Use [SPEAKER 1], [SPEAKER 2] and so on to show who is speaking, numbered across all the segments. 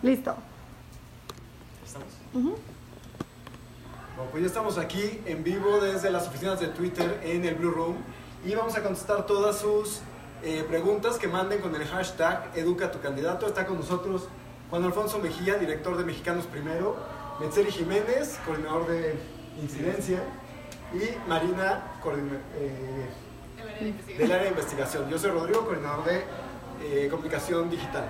[SPEAKER 1] Listo.
[SPEAKER 2] ¿Estamos?
[SPEAKER 1] Uh-huh.
[SPEAKER 2] Bueno, pues ya estamos aquí en vivo desde las oficinas de Twitter en el Blue Room y vamos a contestar todas sus preguntas que manden con el hashtag #EducaTuCandidato. Está con nosotros Juan Alfonso Mejía, director de Mexicanos Primero, Metzeri Jiménez, coordinador de Incidencia, y Marina, del área de investigación. Yo soy Rodrigo, coordinador de Comunicación Digital.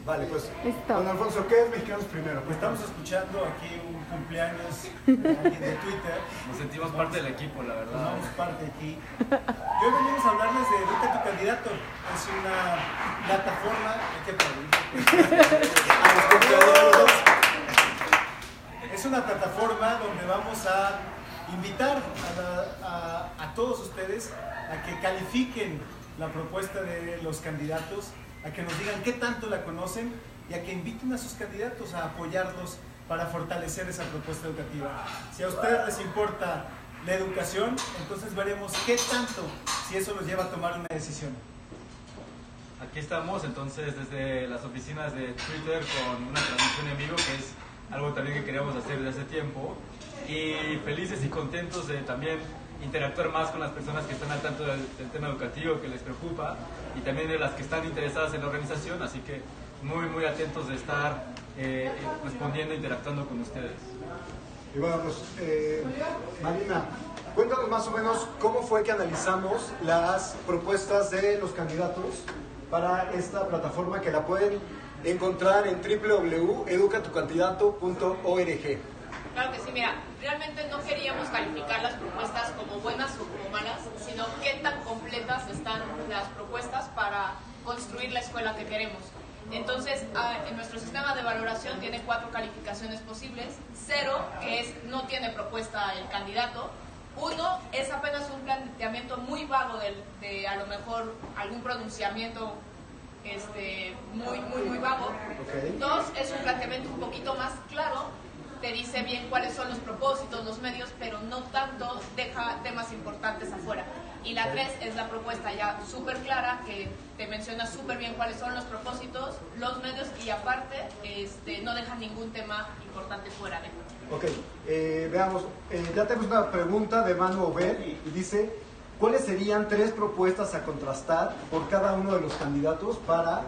[SPEAKER 2] Vale, pues,
[SPEAKER 1] Listo.
[SPEAKER 2] Juan Alfonso, ¿qué es Mexicanos Primero?
[SPEAKER 3] Pues estamos escuchando aquí un cumpleaños de alguien de Twitter.
[SPEAKER 4] Nos sentimos parte del equipo, la verdad.
[SPEAKER 3] Formamos parte aquí. Y hoy venimos a hablarles de Educa tu Candidato. Es una plataforma. Es una plataforma donde vamos a invitar a todos ustedes a que califiquen la propuesta de los candidatos, a que nos digan qué tanto la conocen y a que inviten a sus candidatos a apoyarlos para fortalecer esa propuesta educativa. Si a ustedes les importa la educación, entonces veremos qué tanto, si eso los lleva a tomar una decisión.
[SPEAKER 4] Aquí estamos entonces desde las oficinas de Twitter con una transmisión en vivo, que es algo también que queríamos hacer desde hace tiempo, y felices y contentos de también interactuar más con las personas que están al tanto del tema educativo que les preocupa y también de las que están interesadas en la organización, así que muy atentos de estar respondiendo e interactuando con ustedes.
[SPEAKER 2] Y bueno, pues, Marina, cuéntanos más o menos cómo fue que analizamos las propuestas de los candidatos para esta plataforma, que la pueden encontrar en www.educatucandidato.org.
[SPEAKER 5] Claro que sí, mira, realmente no queríamos calificar las propuestas como buenas o como malas, sino qué tan completas están las propuestas para construir la escuela que queremos. Entonces, en nuestro sistema de valoración tiene 4 calificaciones posibles. 0, que es no tiene propuesta el candidato. 1, es apenas un planteamiento muy vago de a lo mejor algún pronunciamiento muy vago. 2, es un planteamiento un poquito más claro, te dice bien cuáles son los propósitos, los medios, pero no tanto deja temas importantes afuera. Y la 3 es la propuesta ya súper clara, que te menciona súper bien cuáles son los propósitos, los medios, y aparte no deja ningún tema importante fuera de.
[SPEAKER 2] Ok, veamos, ya tenemos una pregunta de Manu Obed y dice: ¿cuáles serían 3 propuestas a contrastar por cada uno de los candidatos para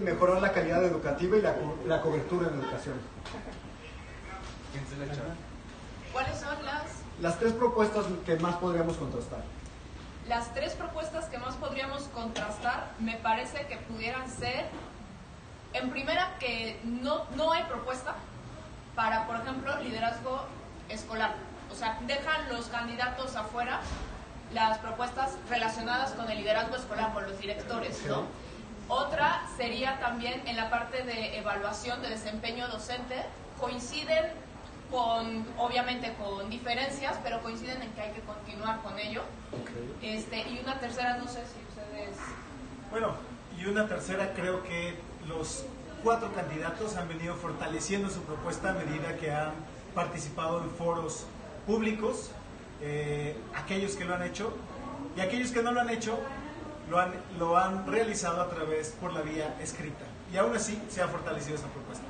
[SPEAKER 2] mejorar la calidad educativa y la cobertura en educación?
[SPEAKER 5] ¿Cuáles son
[SPEAKER 2] las 3 propuestas que más podríamos contrastar?
[SPEAKER 5] Las 3 propuestas que más podríamos contrastar me parece que pudieran ser, en primera, que no hay propuesta para, por ejemplo, liderazgo escolar. O sea, dejan los candidatos afuera las propuestas relacionadas con el liderazgo escolar, con los directores, ¿no? Otra sería también en la parte de evaluación de desempeño docente. Coinciden obviamente con diferencias, pero coinciden en que hay que continuar con ello. Y una tercera, no sé si ustedes...
[SPEAKER 3] Bueno, y una tercera, creo que los 4 candidatos han venido fortaleciendo su propuesta a medida que han participado en foros públicos, aquellos que lo han hecho, y aquellos que no lo han hecho lo han realizado por la vía escrita, y aún así se ha fortalecido esa propuesta.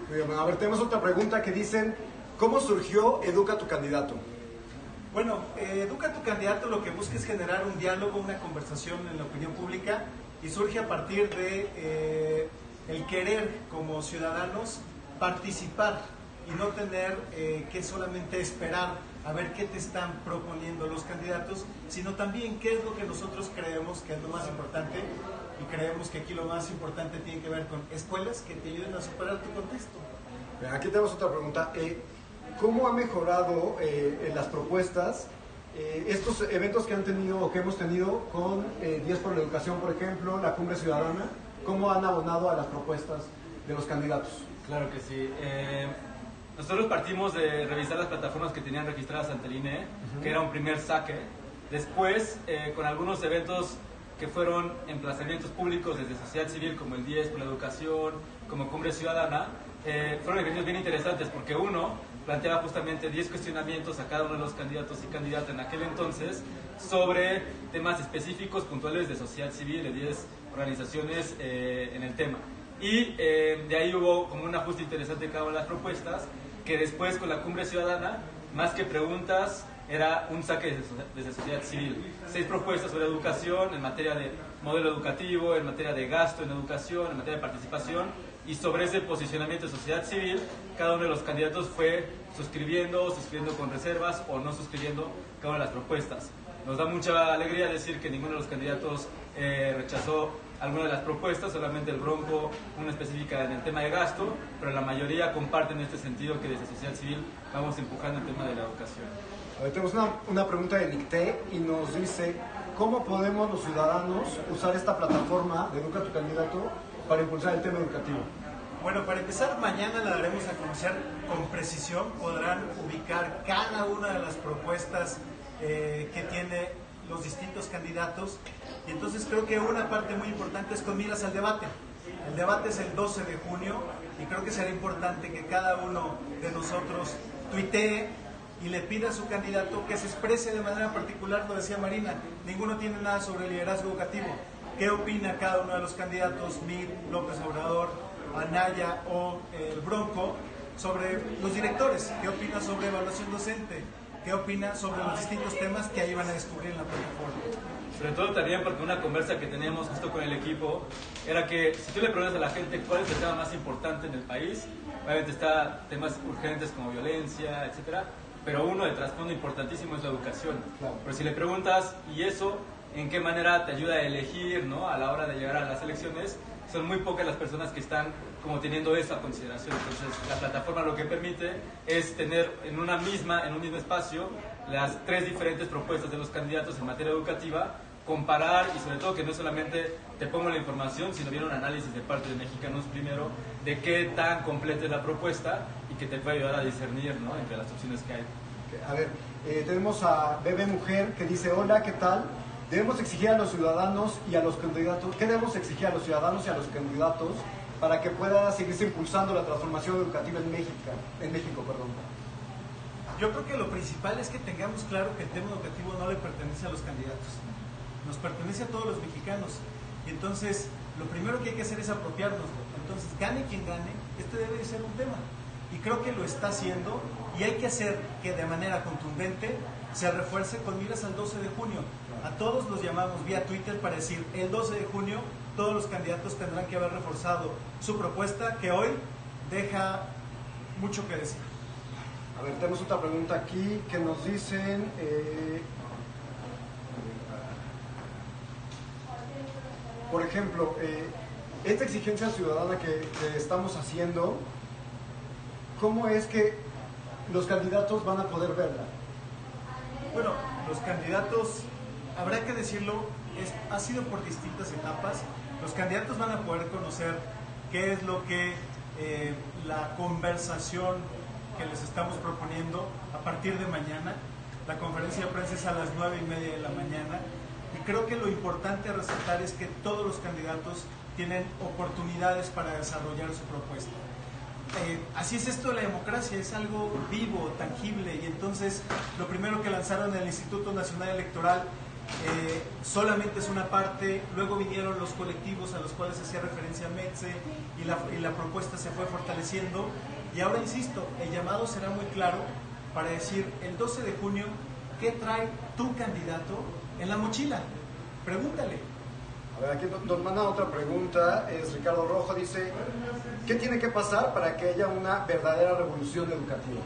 [SPEAKER 2] Muy bien, a ver, tenemos otra pregunta que dicen: ¿cómo surgió Educa tu Candidato?
[SPEAKER 3] Bueno, Educa tu Candidato lo que busca es generar un diálogo, una conversación en la opinión pública, y surge a partir de el querer como ciudadanos participar y no tener que solamente esperar a ver qué te están proponiendo los candidatos, sino también qué es lo que nosotros creemos que es lo más importante, y creemos que aquí lo más importante tiene que ver con escuelas que te ayuden a superar tu contexto.
[SPEAKER 2] Aquí tenemos otra pregunta. ¿Cómo ha mejorado las propuestas estos eventos que han tenido o que hemos tenido con 10 por la Educación, por ejemplo, la Cumbre Ciudadana? ¿Cómo han abonado a las propuestas de los candidatos?
[SPEAKER 4] Claro que sí. Nosotros partimos de revisar las plataformas que tenían registradas ante el INE, que era un primer saque. Después, con algunos eventos que fueron emplazamientos públicos desde sociedad civil, como el 10 por la Educación, como Cumbre Ciudadana, fueron ejercicios bien interesantes, porque uno planteaba justamente 10 cuestionamientos a cada uno de los candidatos y candidatas en aquel entonces sobre temas específicos, puntuales de sociedad civil, de 10 organizaciones en el tema. Y de ahí hubo como un ajuste interesante en cada una de las propuestas, que después con la Cumbre Ciudadana, más que preguntas, era un saque desde sociedad civil. 6 propuestas sobre educación, en materia de modelo educativo, en materia de gasto en educación, en materia de participación, y sobre ese posicionamiento de sociedad civil, cada uno de los candidatos fue suscribiendo con reservas o no suscribiendo cada una de las propuestas. Nos da mucha alegría decir que ninguno de los candidatos rechazó alguna de las propuestas, solamente el Bronco, una específica en el tema de gasto, pero la mayoría comparten en este sentido que desde sociedad civil vamos empujando el tema de la educación.
[SPEAKER 2] A ver, tenemos una pregunta de Nicté y nos dice, ¿cómo podemos los ciudadanos usar esta plataforma de Educa tu Candidato para impulsar el tema educativo?
[SPEAKER 3] Bueno, para empezar, mañana la daremos a conocer con precisión. Podrán ubicar cada una de las propuestas que tiene los distintos candidatos. Y entonces creo que una parte muy importante es con miras al debate. El debate es el 12 de junio y creo que será importante que cada uno de nosotros tuitee y le pida a su candidato que se exprese de manera particular. Lo decía Marina, ninguno tiene nada sobre el liderazgo educativo. ¿Qué opina cada uno de los candidatos, Mid, López Obrador, Anaya o el Bronco, sobre los directores? ¿Qué opina sobre evaluación docente? ¿Qué opina sobre los distintos temas que ahí van a descubrir en la plataforma?
[SPEAKER 4] Sobre todo también porque una conversa que teníamos justo con el equipo era que si tú le preguntas a la gente cuál es el tema más importante en el país, obviamente está temas urgentes como violencia, etcétera, pero uno de trasfondo importantísimo es la educación.
[SPEAKER 2] Claro.
[SPEAKER 4] Pero si le preguntas, ¿y eso en qué manera te ayuda a elegir, ¿no? A la hora de llegar a las elecciones? Son muy pocas las personas que están como teniendo esa consideración. Entonces, la plataforma lo que permite es tener en un mismo espacio las 3 diferentes propuestas de los candidatos en materia educativa, comparar y sobre todo que no solamente te pongo la información, sino viene un análisis de parte de Mexicanos Primero de qué tan completa es la propuesta y que te puede ayudar a discernir, ¿no? Entre las opciones que hay.
[SPEAKER 2] A ver, tenemos a Bebe Mujer que dice, hola, ¿qué tal? Debemos exigir a los ciudadanos y a los candidatos, ¿qué debemos exigir a los ciudadanos y a los candidatos para que pueda seguirse impulsando la transformación educativa en México?
[SPEAKER 3] Yo creo que lo principal es que tengamos claro que el tema educativo no le pertenece a los candidatos, nos pertenece a todos los mexicanos. Y entonces, lo primero que hay que hacer es apropiárnoslo. Entonces, gane quien gane, este debe de ser un tema. Y creo que lo está haciendo y hay que hacer que de manera contundente se refuerce con miras al 12 de junio. A todos los llamamos vía Twitter para decir, el 12 de junio todos los candidatos tendrán que haber reforzado su propuesta, que hoy deja mucho que decir.
[SPEAKER 2] A ver, tenemos otra pregunta aquí que nos dicen, por ejemplo, esta exigencia ciudadana que estamos haciendo, ¿cómo es que los candidatos van a poder verla?
[SPEAKER 3] Bueno, los candidatos, habrá que decirlo, ha sido por distintas etapas. Los candidatos van a poder conocer qué es lo que la conversación que les estamos proponiendo a partir de mañana. La conferencia de prensa es a las 9:30 de la mañana. Y creo que lo importante a resaltar es que todos los candidatos tienen oportunidades para desarrollar su propuesta. Así es esto de la democracia, es algo vivo, tangible, y entonces lo primero que lanzaron en el Instituto Nacional Electoral solamente es una parte, luego vinieron los colectivos a los cuales hacía referencia Metze y la propuesta se fue fortaleciendo, y ahora insisto, el llamado será muy claro para decir el 12 de junio, ¿qué trae tu candidato en la mochila? Pregúntale.
[SPEAKER 2] A ver, aquí nos manda otra pregunta, es Ricardo Rojo, dice, ¿qué tiene que pasar para que haya una verdadera revolución educativa?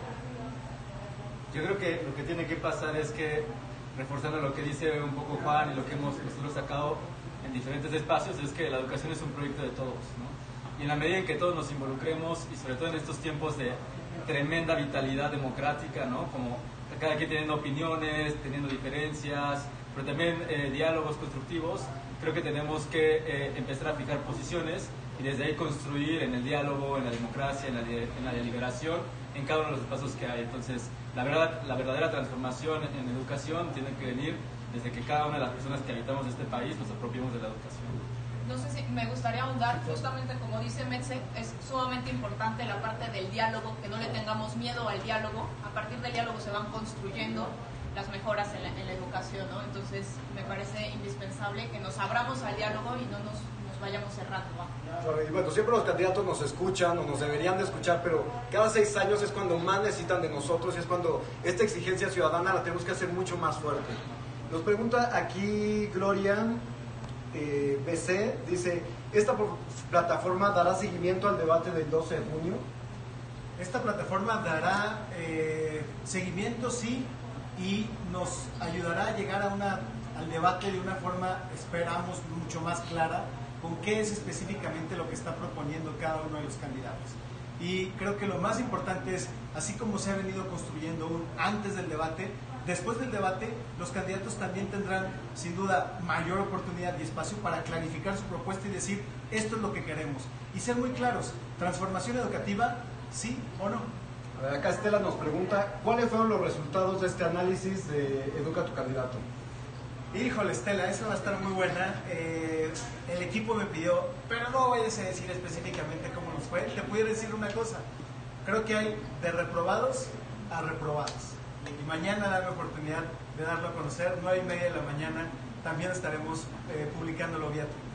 [SPEAKER 4] Yo creo que lo que tiene que pasar es que, reforzando lo que dice un poco Juan y lo que hemos nosotros sacado en diferentes espacios, es que la educación es un proyecto de todos, ¿no? Y en la medida en que todos nos involucremos, y sobre todo en estos tiempos de tremenda vitalidad democrática, ¿no? Como cada quien teniendo opiniones, teniendo diferencias, pero también diálogos constructivos, creo que tenemos que empezar a fijar posiciones y desde ahí construir en el diálogo, en la democracia, en la deliberación, en cada uno de los espacios que hay. Entonces, la verdadera transformación en educación tiene que venir desde que cada una de las personas que habitamos este país nos apropiemos de la educación.
[SPEAKER 5] No sé si me gustaría ahondar, justamente como dice Metze, es sumamente importante la parte del diálogo, que no le tengamos miedo al diálogo. A partir del diálogo se van construyendo las mejoras en la educación, ¿no? Entonces me parece indispensable que nos abramos al diálogo y no nos vayamos cerrando, ¿va?
[SPEAKER 2] Y bueno, siempre los candidatos nos escuchan o nos deberían de escuchar, pero cada 6 años es cuando más necesitan de nosotros y es cuando esta exigencia ciudadana la tenemos que hacer mucho más fuerte. Nos pregunta aquí Gloria BC, dice, ¿esta plataforma dará seguimiento al debate del 12 de junio?
[SPEAKER 3] Esta plataforma dará seguimiento, sí, y nos ayudará a llegar al debate de una forma, esperamos, mucho más clara, con qué es específicamente lo que está proponiendo cada uno de los candidatos. Y creo que lo más importante es, así como se ha venido construyendo antes del debate, después del debate, los candidatos también tendrán, sin duda, mayor oportunidad y espacio para clarificar su propuesta y decir, esto es lo que queremos. Y ser muy claros, transformación educativa, sí o no.
[SPEAKER 2] A ver, acá Estela nos pregunta, ¿cuáles fueron los resultados de este análisis de Educa tu Candidato?
[SPEAKER 3] Híjole, Estela, esa va a estar muy buena. El equipo me pidió, pero no vayas a decir específicamente cómo nos fue. Te puedo decir una cosa, creo que hay de reprobados a reprobados. Y mañana dame oportunidad de darlo a conocer, 9:30 de la mañana, también estaremos publicándolo vía Twitter.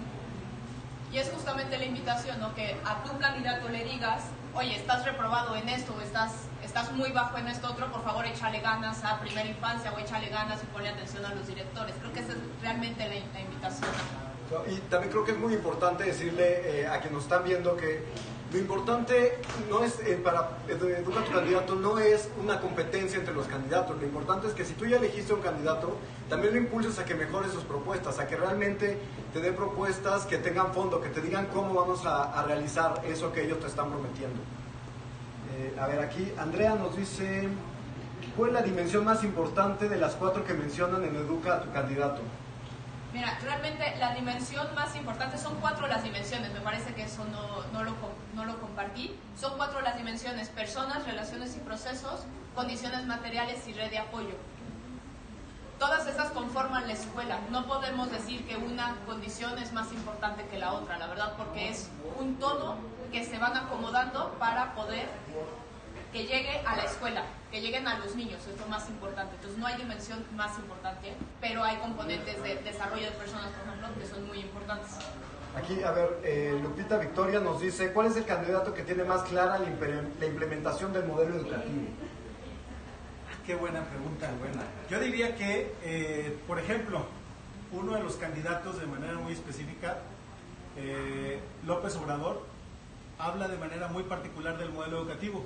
[SPEAKER 5] Y es justamente la invitación, ¿no? Que a tu candidato le digas, oye, estás reprobado en esto, estás muy bajo en esto otro, por favor échale ganas a primera infancia o échale ganas y ponle atención a los directores. Creo que esa es realmente la invitación.
[SPEAKER 2] Y también creo que es muy importante decirle a quienes nos están viendo que lo importante no es, para Educa tu Candidato, no es una competencia entre los candidatos. Lo importante es que si tú ya elegiste un candidato, también lo impulses a que mejore sus propuestas, a que realmente te den propuestas que tengan fondo, que te digan cómo vamos a realizar eso que ellos te están prometiendo. A ver, aquí Andrea nos dice, ¿cuál es la dimensión más importante de las 4 que mencionan en Educa a tu Candidato?
[SPEAKER 5] Mira, realmente la dimensión más importante, son 4 las dimensiones, me parece que eso no lo compartí. Son 4 las dimensiones: personas, relaciones y procesos, condiciones materiales y red de apoyo. Todas esas conforman la escuela. No podemos decir que una condición es más importante que la otra, la verdad, porque es un todo que se van acomodando para poder que llegue a la escuela, que lleguen a los niños, es lo más importante. Entonces no hay dimensión más importante, pero hay componentes de desarrollo de personas, por ejemplo, que son muy importantes.
[SPEAKER 2] Aquí, a ver, Lupita Victoria nos dice, ¿cuál es el candidato que tiene más clara la implementación del modelo educativo?
[SPEAKER 3] Qué buena pregunta. Yo diría que, por ejemplo, uno de los candidatos de manera muy específica, López Obrador, habla de manera muy particular del modelo educativo.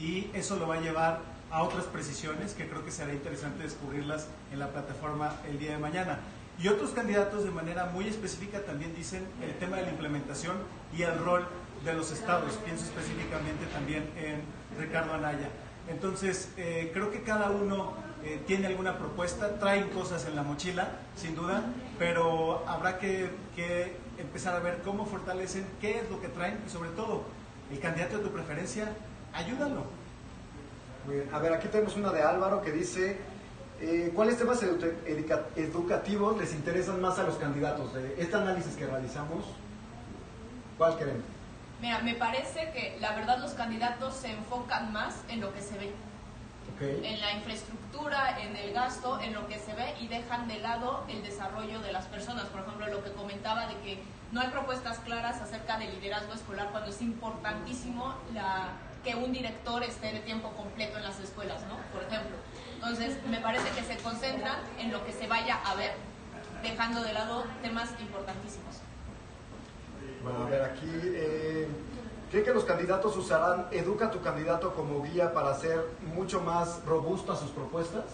[SPEAKER 3] Y eso lo va a llevar a otras precisiones que creo que será interesante descubrirlas en la plataforma el día de mañana. Y otros candidatos de manera muy específica también dicen el tema de la implementación y el rol de los estados. Pienso específicamente también en Ricardo Anaya. Entonces, creo que cada uno tiene alguna propuesta, traen cosas en la mochila, sin duda, pero habrá que empezar a ver cómo fortalecen, qué es lo que traen y sobre todo, el candidato de tu preferencia, ayúdalo.
[SPEAKER 2] Muy bien. A ver, aquí tenemos una de Álvaro que dice, ¿cuáles temas educativos les interesan más a los candidatos? De este análisis que realizamos, ¿cuál queremos?
[SPEAKER 5] Mira, me parece que la verdad los candidatos se enfocan más en lo que se ve.
[SPEAKER 2] Okay.
[SPEAKER 5] En la infraestructura, en el gasto, en lo que se ve y dejan de lado el desarrollo de las personas. Por ejemplo, lo que comentaba de que no hay propuestas claras acerca del liderazgo escolar cuando es importantísimo que un director esté de tiempo completo en las escuelas, ¿no? Por ejemplo. Entonces, me parece que se concentran en lo que se vaya a ver, dejando de lado temas importantísimos.
[SPEAKER 2] Bueno, a ver, aquí, ¿cree que los candidatos usarán Educa a tu Candidato como guía para hacer mucho más robustas sus propuestas?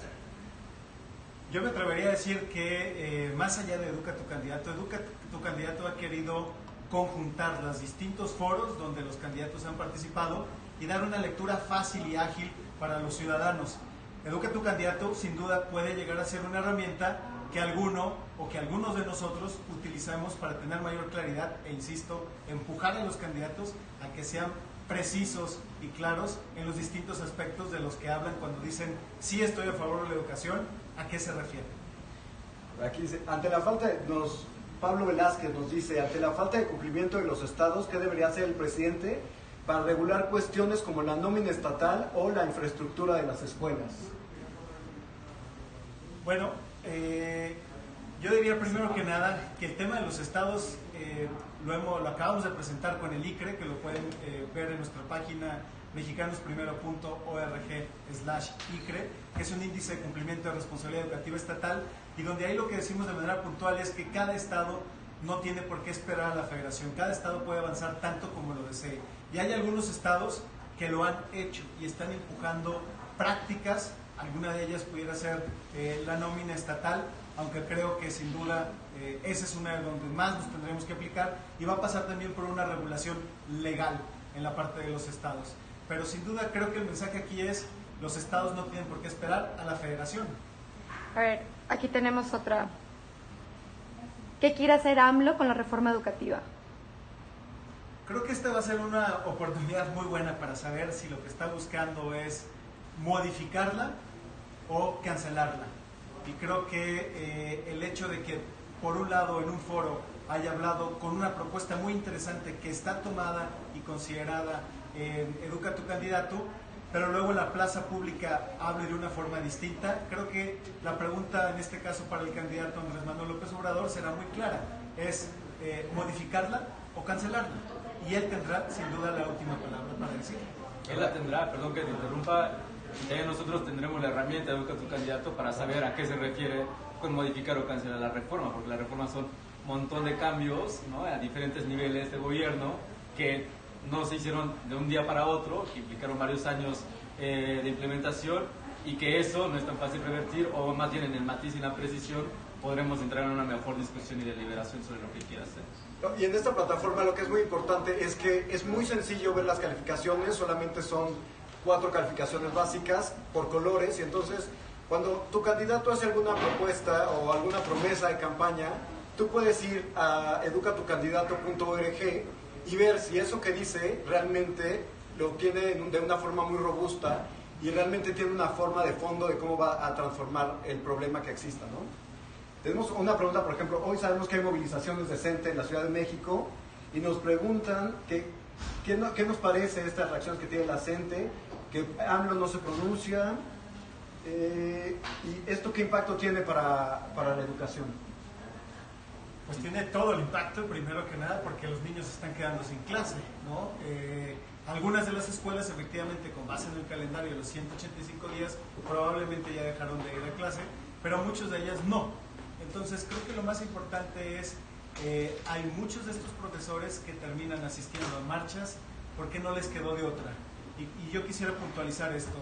[SPEAKER 3] Yo me atrevería a decir que más allá de Educa tu Candidato ha querido conjuntar los distintos foros donde los candidatos han participado y dar una lectura fácil y ágil para los ciudadanos. Educa tu Candidato sin duda puede llegar a ser una herramienta que algunos de nosotros utilizamos para tener mayor claridad e, insisto, empujar a los candidatos a que sean precisos y claros en los distintos aspectos de los que hablan cuando dicen sí estoy a favor de la educación, ¿a qué se refiere?
[SPEAKER 2] Aquí dice, Pablo Velázquez nos dice, ante la falta de cumplimiento de los estados, ¿qué debería hacer el presidente para regular cuestiones como la nómina estatal o la infraestructura de las escuelas?
[SPEAKER 3] Bueno, yo diría primero que nada que el tema de los estados lo acabamos de presentar con el ICRE, que lo pueden ver en nuestra página mexicanosprimeros.org/ICRE, que es un índice de cumplimiento de responsabilidad educativa estatal, y donde ahí lo que decimos de manera puntual es que cada estado no tiene por qué esperar a la federación, cada estado puede avanzar tanto como lo desee, y hay algunos estados que lo han hecho y están empujando prácticas, alguna de ellas pudiera ser la nómina estatal, aunque creo que sin duda esa es una de donde más nos tendremos que aplicar, y va a pasar también por una regulación legal en la parte de los estados. Pero sin duda creo que el mensaje aquí es, los estados no tienen por qué esperar a la federación.
[SPEAKER 1] A ver, aquí tenemos otra. ¿Qué quiere hacer AMLO con la reforma educativa?
[SPEAKER 3] Creo que esta va a ser una oportunidad muy buena para saber si lo que está buscando es modificarla o cancelarla. Y creo que el hecho de que, por un lado, en un foro haya hablado con una propuesta muy interesante que está tomada y considerada en Educa tu Candidato, pero luego en la plaza pública hable de una forma distinta, creo que la pregunta en este caso para el candidato Andrés Manuel López Obrador será muy clara, es modificarla o cancelarla, y él tendrá sin duda la última palabra para decir.
[SPEAKER 4] Él la tendrá, perdón que te interrumpa, nosotros tendremos la herramienta de Educa tu Candidato para saber a qué se refiere con modificar o cancelar la reforma, porque las reformas son un montón de cambios, ¿no?, a diferentes niveles de gobierno que no se hicieron de un día para otro, que implicaron varios años de implementación, y que eso no es tan fácil revertir, o más bien en el matiz y la precisión podremos entrar en una mejor discusión y deliberación sobre lo que quiera hacer.
[SPEAKER 2] Y en esta plataforma lo que es muy importante es que es muy sencillo ver las calificaciones, solamente son 4 calificaciones básicas por colores, y entonces cuando tu candidato hace alguna propuesta o alguna promesa de campaña, tú puedes ir a educatucandidato.org y ver si eso que dice realmente lo tiene de una forma muy robusta y realmente tiene una forma de fondo de cómo va a transformar el problema que exista, ¿no? Tenemos una pregunta, por ejemplo, hoy sabemos que hay movilizaciones de CENTE en la Ciudad de México y nos preguntan qué nos parece estas reacciones que tiene la CENTE, que AMLO no se pronuncia, y esto qué impacto tiene para la educación.
[SPEAKER 3] Pues tiene todo el impacto, primero que nada, porque los niños están quedando sin clase, ¿no? Algunas de las escuelas, efectivamente, con base en el calendario de los 185 días, probablemente ya dejaron de ir a clase, pero muchas de ellas no. Entonces, creo que lo más importante es, hay muchos de estos profesores que terminan asistiendo a marchas porque no les quedó de otra. Y yo quisiera puntualizar esto.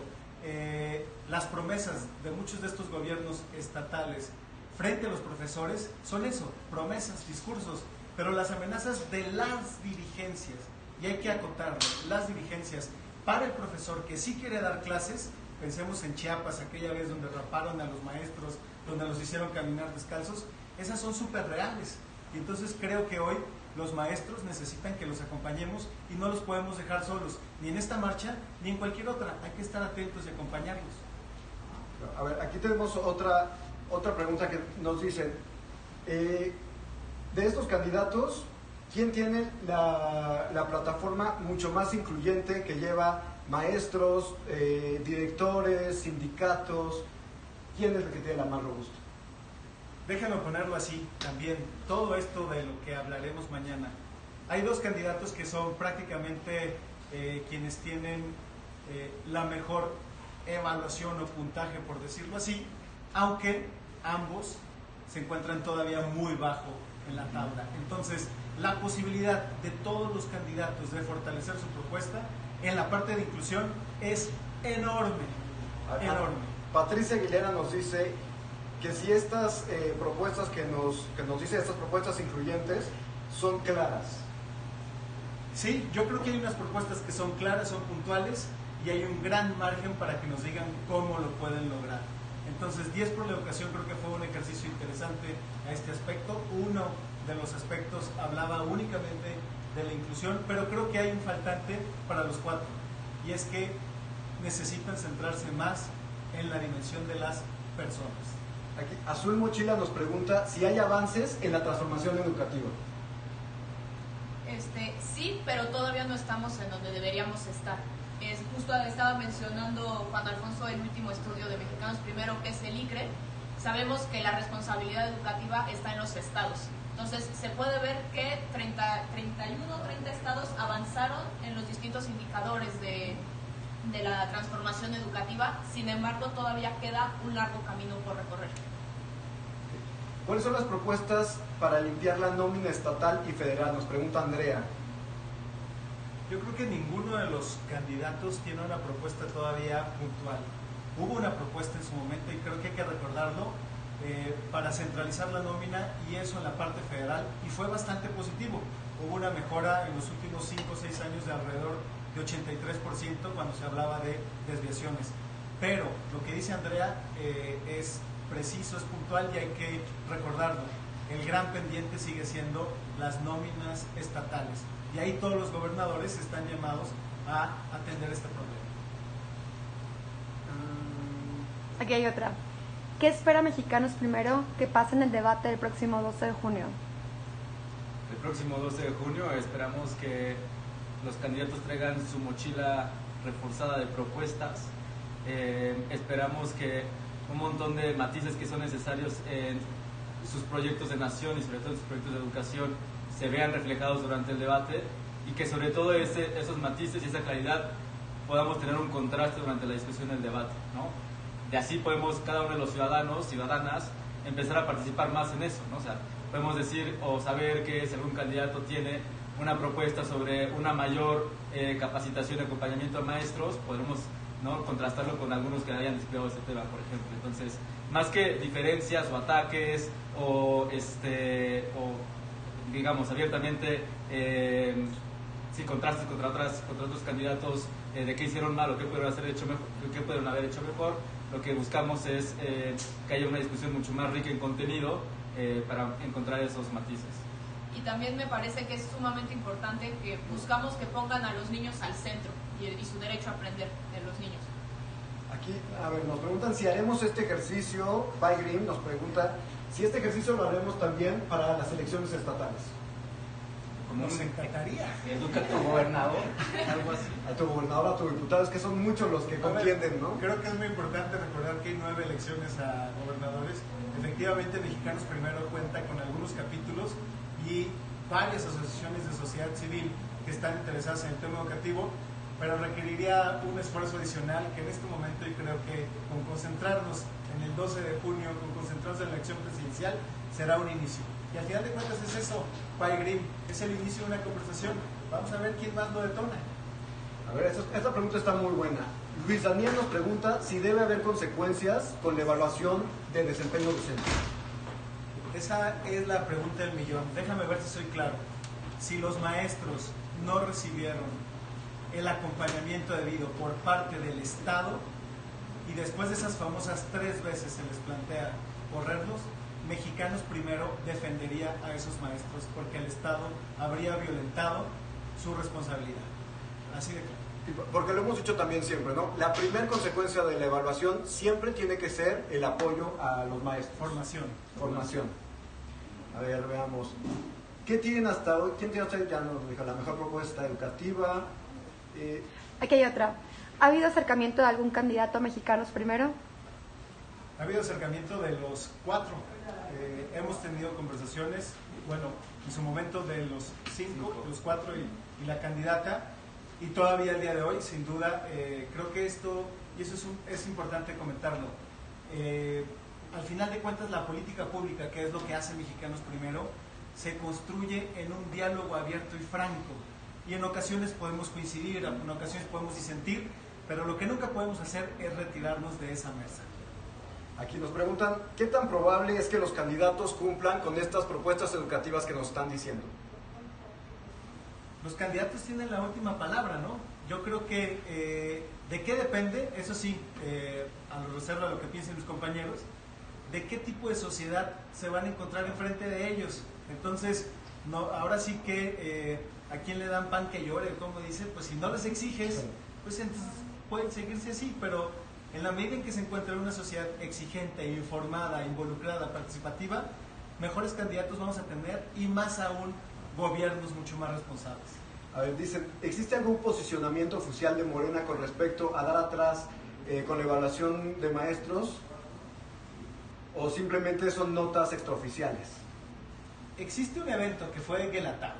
[SPEAKER 3] Las promesas de muchos de estos gobiernos estatales frente a los profesores son eso, promesas, discursos, pero las amenazas de las dirigencias, y hay que acotarlo, las dirigencias para el profesor que sí quiere dar clases, pensemos en Chiapas, aquella vez donde raparon a los maestros, donde los hicieron caminar descalzos, esas son súper reales, y entonces creo que hoy los maestros necesitan que los acompañemos y no los podemos dejar solos, ni en esta marcha, ni en cualquier otra, hay que estar atentos y acompañarlos.
[SPEAKER 2] A ver, aquí tenemos otra pregunta que nos dice, de estos candidatos, ¿quién tiene la plataforma mucho más incluyente que lleva maestros, directores, sindicatos? ¿Quién es el que tiene la más robusta?
[SPEAKER 3] Déjenme ponerlo así también, todo esto de lo que hablaremos mañana. Hay 2 candidatos que son prácticamente quienes tienen la mejor evaluación o puntaje, por decirlo así, aunque ambos se encuentran todavía muy bajo en la tabla. Entonces, la posibilidad de todos los candidatos de fortalecer su propuesta en la parte de inclusión es enorme, enorme.
[SPEAKER 2] Patricia Aguilera nos dice que si estas propuestas que nos dice, estas propuestas incluyentes, son claras.
[SPEAKER 3] Sí, yo creo que hay unas propuestas que son claras, son puntuales, y hay un gran margen para que nos digan cómo lo pueden lograr. Entonces, 10 por la educación creo que fue un ejercicio interesante a este aspecto. Uno de los aspectos hablaba únicamente de la inclusión, pero creo que hay un faltante para los 4, y es que necesitan centrarse más en la dimensión de las personas.
[SPEAKER 2] Aquí, Azul Mochila nos pregunta si hay avances en la transformación educativa.
[SPEAKER 5] Sí, pero todavía no estamos en donde deberíamos estar. Justo estaba mencionando Juan Alfonso el último estudio de Mexicanos Primero, que es el ICRE. Sabemos que la responsabilidad educativa está en los estados. Entonces se puede ver que 31 o 30 estados avanzaron en los distintos indicadores de la transformación educativa, sin embargo todavía queda un largo camino por recorrer.
[SPEAKER 2] ¿Cuáles son las propuestas para limpiar la nómina estatal y federal? Nos pregunta Andrea.
[SPEAKER 3] Yo creo que ninguno de los candidatos tiene una propuesta todavía puntual. Hubo una propuesta en su momento y creo que hay que recordarlo para centralizar la nómina y eso en la parte federal y fue bastante positivo. Hubo una mejora en los últimos 5 o 6 años de alrededor de 83% cuando se hablaba de desviaciones. Pero lo que dice Andrea es preciso, es puntual y hay que recordarlo. El gran pendiente sigue siendo las nóminas estatales. Y ahí todos los gobernadores están llamados a atender este problema.
[SPEAKER 1] Aquí hay otra. ¿Qué espera Mexicanos Primero que pase en el debate del próximo 12 de junio?
[SPEAKER 4] El próximo 12 de junio esperamos que los candidatos traigan su mochila reforzada de propuestas. Esperamos que un montón de matices que son necesarios en sus proyectos de nación y sobre todo en sus proyectos de educación se vean reflejados durante el debate y que sobre todo esos matices y esa claridad podamos tener un contraste durante la discusión del debate, ¿no? Y así podemos cada uno de los ciudadanos, ciudadanas, empezar a participar más en eso, ¿no? O sea, podemos decir o saber que si algún candidato tiene una propuesta sobre una mayor capacitación y acompañamiento a maestros, podremos, ¿no?, contrastarlo con algunos que hayan desplegado ese tema, por ejemplo. Entonces, más que diferencias o ataques o digamos abiertamente contrastes contra otros candidatos de qué hicieron mal o qué pudieron haber hecho mejor, lo que buscamos es que haya una discusión mucho más rica en contenido para encontrar esos matices.
[SPEAKER 5] Y también me parece que es sumamente importante que buscamos que pongan a los niños al centro y su derecho a aprender de los niños.
[SPEAKER 2] Aquí, a ver, nos preguntan si haremos este ejercicio. Pai Grimm nos pregunta si este ejercicio lo haremos también para las elecciones estatales.
[SPEAKER 3] Nos encantaría.
[SPEAKER 4] Educa a tu gobernador, algo así.
[SPEAKER 2] A tu gobernador, a tu diputado, es que son muchos los que contienden, ¿no?
[SPEAKER 3] Creo que es muy importante recordar que hay 9 elecciones a gobernadores. Efectivamente, Mexicanos Primero cuenta con algunos capítulos y varias asociaciones de sociedad civil que están interesadas en el tema educativo, pero requeriría un esfuerzo adicional que en este momento yo creo que con concentrarnos en el 12 de junio, con concentrarnos en la elección presidencial, será un inicio. Y al final de cuentas es eso, Pai Grimm, es el inicio de una conversación. Vamos a ver quién más lo detona.
[SPEAKER 2] A ver, esta pregunta está muy buena. Luis Daniel nos pregunta si debe haber consecuencias con la evaluación de desempeño docente.
[SPEAKER 3] Esa es la pregunta del millón. Déjame ver si soy claro. Si los maestros no recibieron el acompañamiento debido por parte del Estado y después de esas famosas 3 veces se les plantea correrlos, Mexicanos Primero defendería a esos maestros porque el Estado habría violentado su responsabilidad. Así de claro.
[SPEAKER 2] Porque lo hemos dicho también siempre, ¿no? La primera consecuencia de la evaluación siempre tiene que ser el apoyo a los maestros. Formación. A ver, veamos. ¿Qué tienen hasta hoy? ¿Quién tiene hasta hoy? Ya nos dijo la mejor propuesta educativa.
[SPEAKER 1] Aquí hay otra. ¿Ha habido acercamiento de algún candidato a Mexicanos Primero?
[SPEAKER 3] Ha habido acercamiento de los 4. Hemos tenido conversaciones, bueno, en su momento de los 5, los 4 y la candidata, y todavía el día de hoy, sin duda, creo que esto, y eso es importante comentarlo, al final de cuentas la política pública, que es lo que hace Mexicanos Primero, se construye en un diálogo abierto y franco, y en ocasiones podemos coincidir, en ocasiones podemos disentir, pero lo que nunca podemos hacer es retirarnos de esa mesa.
[SPEAKER 2] Aquí nos preguntan, ¿qué tan probable es que los candidatos cumplan con estas propuestas educativas que nos están diciendo?
[SPEAKER 3] Los candidatos tienen la última palabra, ¿no? Yo creo que de qué depende, eso sí, a lo reserva lo que piensen mis compañeros, de qué tipo de sociedad se van a encontrar enfrente de ellos. Entonces, no, ahora sí que a quién le dan pan que llore, como dice, pues si no les exiges, pues entonces pueden seguirse así, pero en la medida en que se encuentra en una sociedad exigente, informada, involucrada, participativa, mejores candidatos vamos a tener y más aún gobiernos mucho más responsables.
[SPEAKER 2] A ver, dicen, ¿existe algún posicionamiento oficial de Morena con respecto a dar atrás con la evaluación de maestros? ¿O simplemente son notas extraoficiales?
[SPEAKER 3] existe un evento que fue Guelatao,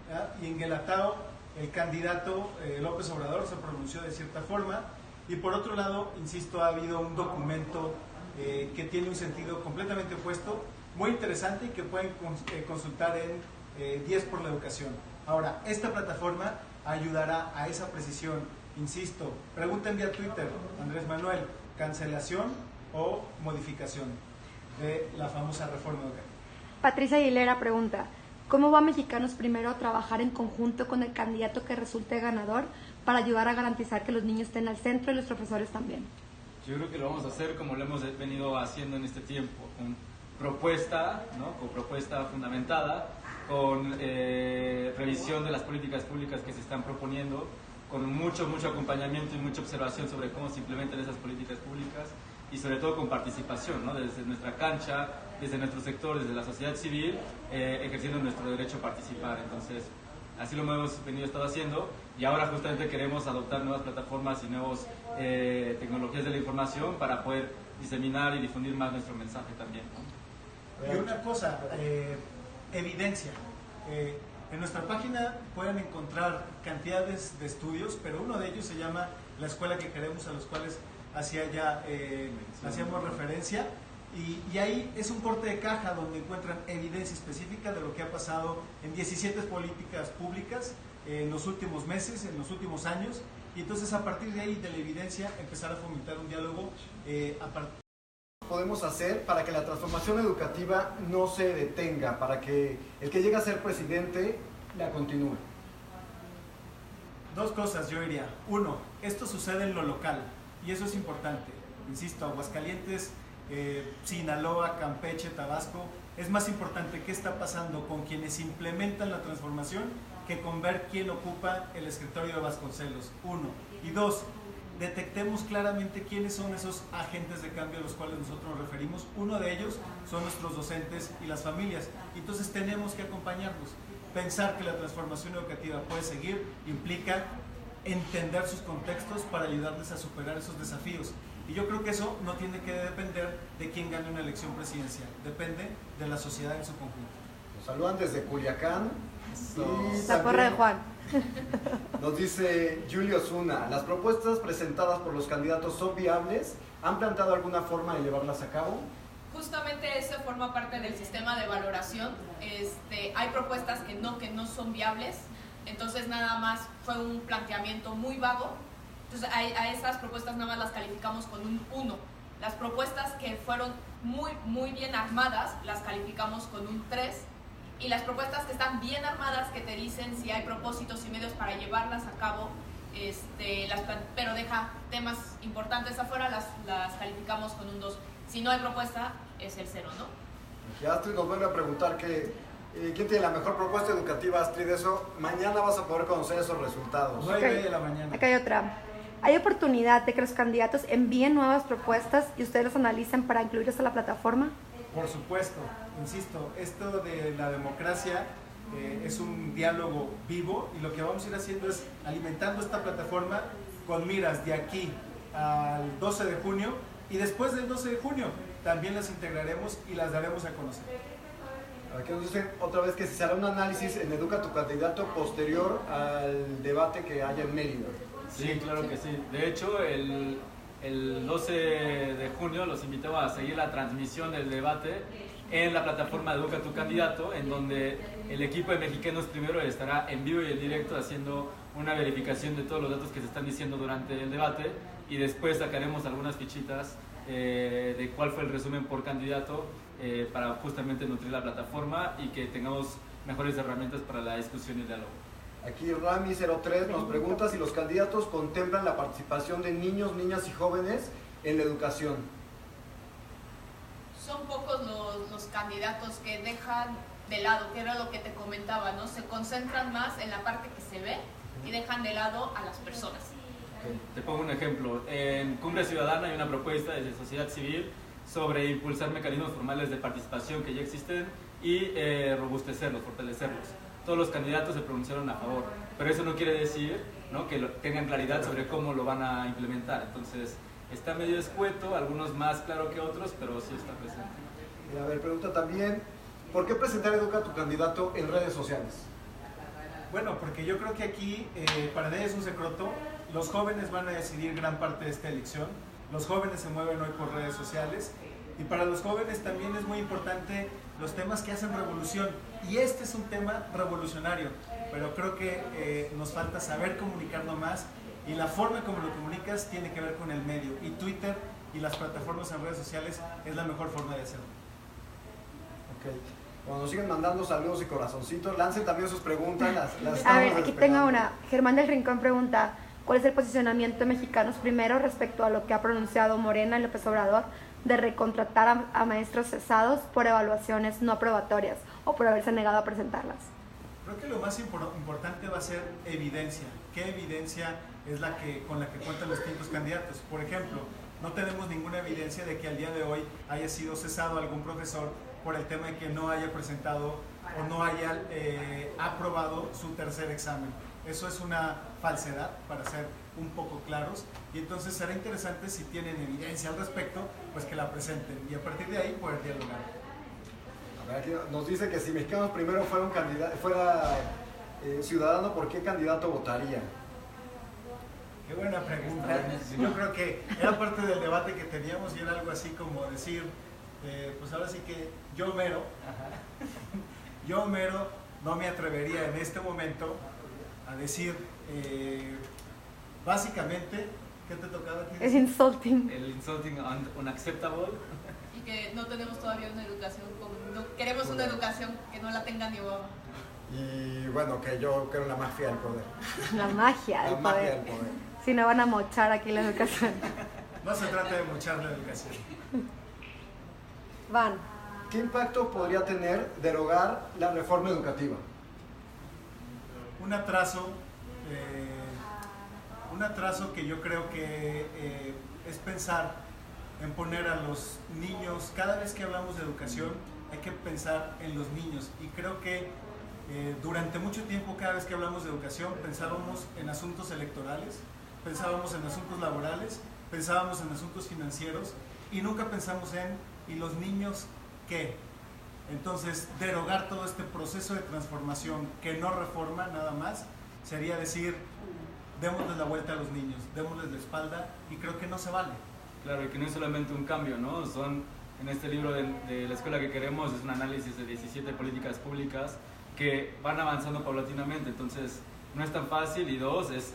[SPEAKER 3] ¿verdad? Y en Guelatao el candidato López Obrador se pronunció de cierta forma, y por otro lado, insisto, ha habido un documento que tiene un sentido completamente opuesto, muy interesante, y que pueden consultar en 10 por la Educación. Ahora, esta plataforma ayudará a esa precisión. Insisto, pregunten vía Twitter, Andrés Manuel, cancelación o modificación de la famosa reforma educativa.
[SPEAKER 1] Patricia Aguilera pregunta, ¿cómo va Mexicanos Primero a trabajar en conjunto con el candidato que resulte ganador para ayudar a garantizar que los niños estén al centro y los profesores también?
[SPEAKER 4] Yo creo que lo vamos a hacer como lo hemos venido haciendo en este tiempo, con propuesta, ¿no? Con propuesta fundamentada, con revisión de las políticas públicas que se están proponiendo, con mucho acompañamiento y mucha observación sobre cómo se implementan esas políticas públicas, y sobre todo con participación, ¿no? Desde nuestra cancha, desde nuestros sectores, desde la sociedad civil, ejerciendo nuestro derecho a participar. Entonces, así lo hemos estado haciendo, y ahora justamente queremos adoptar nuevas plataformas y nuevas tecnologías de la información para poder diseminar y difundir más nuestro mensaje también, ¿no?
[SPEAKER 3] Y una cosa, evidencia. En nuestra página pueden encontrar cantidades de estudios, pero uno de ellos se llama La Escuela que Queremos, a los cuales hacíamos referencia, y ahí es un corte de caja donde encuentran evidencia específica de lo que ha pasado en 17 políticas públicas en los últimos meses, en los últimos años, y entonces a partir de ahí, de la evidencia, empezar a fomentar un diálogo
[SPEAKER 2] podemos hacer para que la transformación educativa no se detenga, para que el que llegue a ser presidente la continúe?
[SPEAKER 3] Dos cosas yo diría. Uno, esto sucede en lo local, y eso es importante. Insisto, Aguascalientes, Sinaloa, Campeche, Tabasco, es más importante qué está pasando con quienes implementan la transformación que con ver quién ocupa el escritorio de Vasconcelos. Uno. Y dos, detectemos claramente quiénes son esos agentes de cambio a los cuales nosotros nos referimos. Uno de ellos son nuestros docentes y las familias. Entonces tenemos que acompañarlos. Pensar que la transformación educativa puede seguir implica entender sus contextos para ayudarles a superar esos desafíos. Y yo creo que eso no tiene que depender de quién gane una elección presidencial, depende de la sociedad en su conjunto.
[SPEAKER 2] Nos saludan desde Culiacán. Y
[SPEAKER 1] la porra de Juan.
[SPEAKER 2] Nos dice Julio Zuna, ¿las propuestas presentadas por los candidatos son viables? ¿Han planteado alguna forma de llevarlas a cabo?
[SPEAKER 5] Justamente eso forma parte del sistema de valoración. Hay propuestas que no son viables, entonces nada más fue un planteamiento muy vago. Entonces a esas propuestas nada más las calificamos con un 1. Las propuestas que fueron muy bien armadas las calificamos con un 3. Y las propuestas que están bien armadas, que te dicen si hay propósitos y medios para llevarlas a cabo, pero deja temas importantes afuera, las calificamos con un 2. Si no hay propuesta, es el 0, ¿no?
[SPEAKER 2] Aquí Astrid nos vuelve a preguntar quién tiene la mejor propuesta educativa, Astrid. Eso, mañana vas a poder conocer esos resultados.
[SPEAKER 3] 9 de la mañana.
[SPEAKER 1] Acá hay otra. ¿Hay oportunidad de que los candidatos envíen nuevas propuestas y ustedes las analicen para incluirlas a la plataforma?
[SPEAKER 3] Por supuesto, insisto, esto de la democracia es un diálogo vivo, y lo que vamos a ir haciendo es alimentando esta plataforma con miras de aquí al 12 de junio, y después del 12 de junio también las integraremos y las daremos a conocer.
[SPEAKER 2] Aquí nos dicen otra vez que se hará un análisis en Educa tu Candidato posterior al debate que haya en Mérida.
[SPEAKER 4] Sí, claro que sí. De hecho, el 12 de junio los invitaba a seguir la transmisión del debate en la plataforma de Educa tu Candidato, en donde el equipo de Mexicanos Primero estará en vivo y en directo haciendo una verificación de todos los datos que se están diciendo durante el debate, y después sacaremos algunas fichitas de cuál fue el resumen por candidato para justamente nutrir la plataforma y que tengamos mejores herramientas para la discusión y el diálogo.
[SPEAKER 2] Aquí Rami03 nos pregunta si los candidatos contemplan la participación de niños, niñas y jóvenes en la educación.
[SPEAKER 5] Son pocos los candidatos que dejan de lado, que era lo que te comentaba, ¿no? Se concentran más en la parte que se ve y dejan de lado a las personas.
[SPEAKER 4] Te pongo un ejemplo. En Cumbre Ciudadana hay una propuesta desde sociedad civil sobre impulsar mecanismos formales de participación que ya existen y robustecerlos, fortalecerlos. Todos los candidatos se pronunciaron a favor, pero eso no quiere decir, ¿no?, que tengan claridad sobre cómo lo van a implementar. Entonces, está medio escueto, algunos más claro que otros, pero sí está presente.
[SPEAKER 2] A ver, pregunta también ¿Por qué presentar Educa tu candidato en redes sociales?
[SPEAKER 3] Bueno, porque yo creo que aquí, para nadie es un secreto, los jóvenes van a decidir gran parte de esta elección. Los jóvenes se mueven hoy por redes sociales y para los jóvenes también es muy importante los temas que hacen revolución. Y este es un tema revolucionario, pero creo que nos falta saber comunicarnos más y la forma como lo comunicas tiene que ver con el medio. Y Twitter y las plataformas en redes sociales es la mejor forma de hacerlo.
[SPEAKER 2] Ok. Cuando nos siguen mandando saludos y corazoncitos, lancen también sus preguntas. Las
[SPEAKER 1] A ver,
[SPEAKER 2] estamos
[SPEAKER 1] aquí
[SPEAKER 2] esperando.
[SPEAKER 1] tengo una. Germán del Rincón pregunta, ¿cuál es el posicionamiento de Mexicanos Primero respecto a lo que ha pronunciado Morena y López Obrador de recontratar a maestros cesados por evaluaciones no aprobatorias o por haberse negado a presentarlas?
[SPEAKER 3] Creo que lo más importante va a ser evidencia. ¿Qué evidencia es con la que cuentan los distintos candidatos? Por ejemplo, no tenemos ninguna evidencia de que al día de hoy haya sido cesado algún profesor por el tema de que no haya presentado o no haya aprobado su tercer examen. Eso es una falsedad, para ser un poco claros, y entonces será interesante, si tienen evidencia al respecto, pues que la presenten y a partir de ahí poder dialogar.
[SPEAKER 2] A ver, aquí nos dice que si Mexicanos Primero fuera ciudadano, ¿por qué candidato votaría?
[SPEAKER 3] Qué buena pregunta. Yo creo que era parte del debate que teníamos y era algo así como decir, pues ahora sí que yo mero no me atrevería en este momento a decir, básicamente, ¿qué te tocaba aquí?
[SPEAKER 1] Es insulting.
[SPEAKER 4] El insulting and unacceptable.
[SPEAKER 5] Y que no tenemos todavía una educación, no queremos una educación que no la tenga ni Obama.
[SPEAKER 2] Y bueno, que yo creo en la mafia del poder.
[SPEAKER 1] La magia del
[SPEAKER 2] La magia
[SPEAKER 1] poder.
[SPEAKER 2] del poder.
[SPEAKER 1] Si no van a mochar aquí la educación.
[SPEAKER 3] No se trata de mochar la educación.
[SPEAKER 1] Van.
[SPEAKER 2] ¿Qué impacto podría tener derogar la reforma educativa?
[SPEAKER 3] Un atraso que yo creo que es pensar en poner a los niños, cada vez que hablamos de educación hay que pensar en los niños, y creo que durante mucho tiempo cada vez que hablamos de educación pensábamos en asuntos electorales, pensábamos en asuntos laborales, pensábamos en asuntos financieros y nunca pensamos en ¿y los niños qué? Entonces, derogar todo este proceso de transformación que no reforma nada más, sería decir, démosles la vuelta a los niños, démosles la espalda, y creo que no se vale.
[SPEAKER 4] Claro, y que no es solamente un cambio, ¿no? En este libro de la escuela que queremos, es un análisis de 17 políticas públicas que van avanzando paulatinamente, entonces no es tan fácil, y dos, es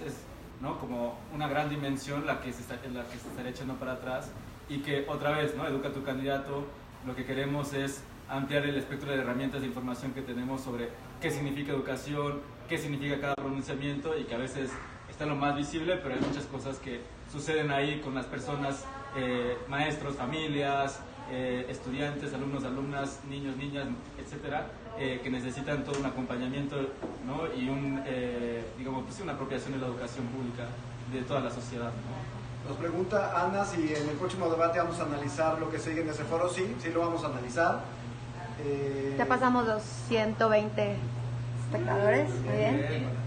[SPEAKER 4] ¿no? como una gran dimensión en la que se estaría echando para atrás, y que otra vez, ¿no? Educa tu candidato, lo que queremos es ampliar el espectro de herramientas de información que tenemos sobre qué significa educación, qué significa cada pronunciamiento, y que a veces está lo más visible, pero hay muchas cosas que suceden ahí con las personas, maestros, familias, estudiantes, alumnos, alumnas, niños, niñas, etcétera, que necesitan todo un acompañamiento, ¿no? Y digamos, pues, una apropiación de la educación pública de toda la sociedad, ¿no?
[SPEAKER 2] Nos pregunta Ana si en el próximo debate vamos a analizar lo que sigue en ese foro. Sí, sí lo vamos a analizar.
[SPEAKER 1] Ya pasamos los 120 espectadores, muy bien.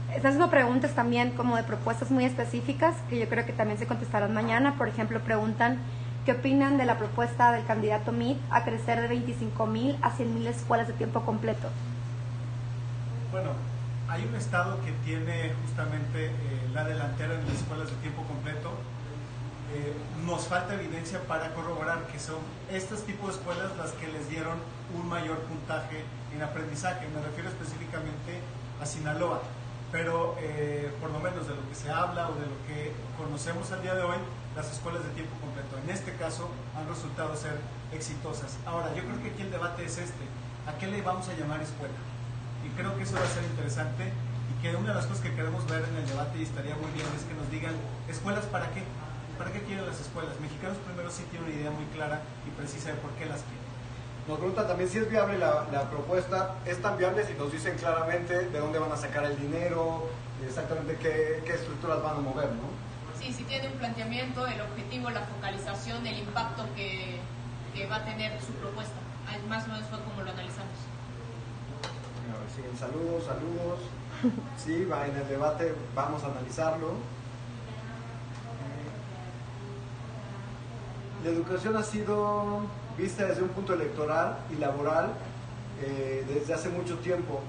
[SPEAKER 1] Están haciendo preguntas también como de propuestas muy específicas que yo creo que también se contestarán mañana. Por ejemplo, preguntan ¿qué opinan de la propuesta del candidato Meade a crecer de 25,000 a 100,000 escuelas de tiempo completo?
[SPEAKER 3] Bueno, hay un estado que tiene justamente la delantera en las escuelas de tiempo completo. Nos falta evidencia para corroborar que son estos tipos de escuelas las que les dieron un mayor puntaje en aprendizaje. Me refiero específicamente a Sinaloa, pero por lo menos de lo que se habla o de lo que conocemos al día de hoy, las escuelas de tiempo completo en este caso han resultado ser exitosas. Ahora, yo creo que aquí el debate es ¿a qué le vamos a llamar escuela? Y creo que eso va a ser interesante, y que una de las cosas que queremos ver en el debate, y estaría muy bien, es que nos digan ¿escuelas para qué? ¿Para qué quieren las escuelas? Mexicanos Primero sí tiene una idea muy clara y precisa de por qué las quieren.
[SPEAKER 2] Nos preguntan también si es viable la propuesta. Es tan viable si nos dicen claramente de dónde van a sacar el dinero, exactamente qué estructuras van a mover, ¿no?
[SPEAKER 5] Sí, sí tiene un planteamiento, el objetivo, la focalización, el impacto que va a tener su propuesta. Más o menos fue como lo analizamos.
[SPEAKER 2] A ver, siguen saludos. Sí, va en el debate, vamos a analizarlo. La educación ha sido vista desde un punto electoral y laboral desde hace mucho tiempo.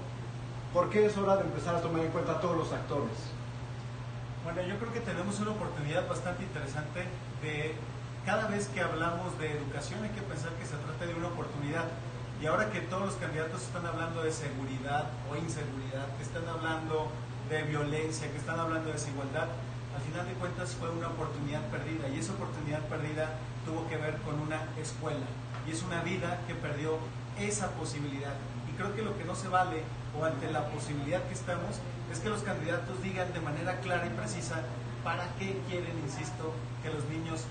[SPEAKER 2] ¿Por qué es hora de empezar a tomar en cuenta a todos los actores?
[SPEAKER 3] Bueno, yo creo que tenemos una oportunidad bastante interesante de, cada vez que hablamos de educación hay que pensar que se trata de una oportunidad. Y ahora que todos los candidatos están hablando de seguridad o inseguridad, que están hablando de violencia, que están hablando de desigualdad, al final de cuentas fue una oportunidad perdida, y esa oportunidad perdida tuvo que ver con una escuela, y es una vida que perdió esa posibilidad. Y creo que lo que no se vale, o ante la posibilidad que estamos, es que los candidatos digan de manera clara y precisa para qué quieren, insisto, que los niños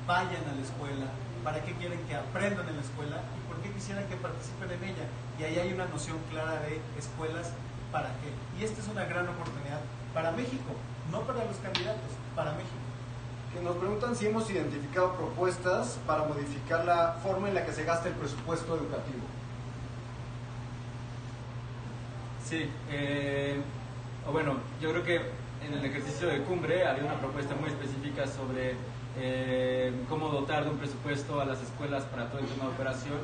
[SPEAKER 3] vayan a la escuela, para qué quieren que aprendan en la escuela y por qué quisieran que participen en ella. Y ahí hay una noción clara de escuelas para qué. Y esta es una gran oportunidad para México, no para los candidatos, para México.
[SPEAKER 2] Que nos preguntan si hemos identificado propuestas para modificar la forma en la que se gasta el presupuesto educativo.
[SPEAKER 4] Sí, bueno, yo creo que en el ejercicio de cumbre había una propuesta muy específica sobre cómo dotar de un presupuesto a las escuelas para todo el tema de operación.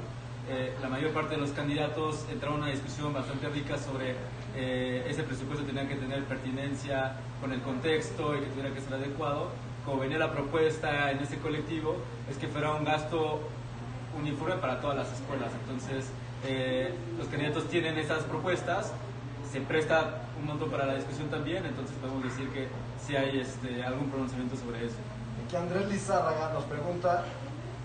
[SPEAKER 4] La mayor parte de los candidatos entraron a una discusión bastante rica sobre ese presupuesto tenía que tener pertinencia con el contexto y que tuviera que ser adecuado. Como venía la propuesta en ese colectivo, es que fuera un gasto uniforme para todas las escuelas. Entonces, los candidatos tienen esas propuestas, se presta un montón para la discusión también, entonces podemos decir que sí hay algún pronunciamiento sobre eso.
[SPEAKER 2] Aquí Andrés Lizárraga nos pregunta,